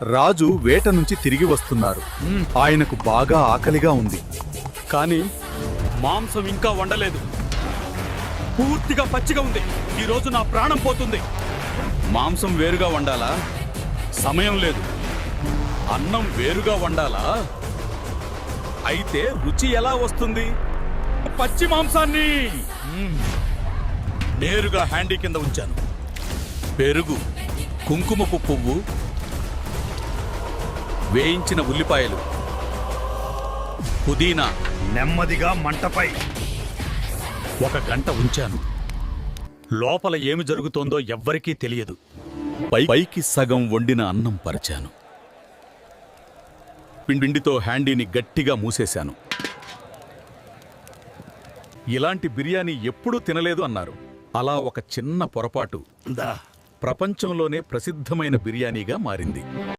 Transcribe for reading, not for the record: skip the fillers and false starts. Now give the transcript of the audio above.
రాజు వేట నుంచి తిరిగి వస్తున్నారు. ఆయనకు బాగా ఆకలిగా ఉంది. కానీ మాంసం ఇంకా వండలేదు. పూర్తిగా పచ్చిగా ఉంది. ఈరోజు నా ప్రాణం పోతుంది. మాంసం వేరుగా వండాలా? సమయం లేదు. అన్నం వేరుగా వండాలా? అయితే రుచి ఎలా వస్తుంది? పచ్చి మాంసాన్ని నేరుగా హ్యాండీ కింద ఉంచాను. పెరుగు, కుంకుమపు పువ్వు, వేయించిన ఉల్లిపాయలు, పుదీనా నెమ్మదిగా మంటపై 1 గంట ఉంచాను. లోపల ఏమి జరుగుతోందో ఎవ్వరికీ తెలియదు. పైకి సగం వండిన అన్నం పరిచాను. పిండితో హ్యాండీని గట్టిగా మూసేశాను. ఇలాంటి బిర్యానీ ఎప్పుడూ తినలేదు అన్నారు. అలా ఒక చిన్న పొరపాటు ప్రపంచంలోనే ప్రసిద్ధమైన బిర్యానీగా మారింది.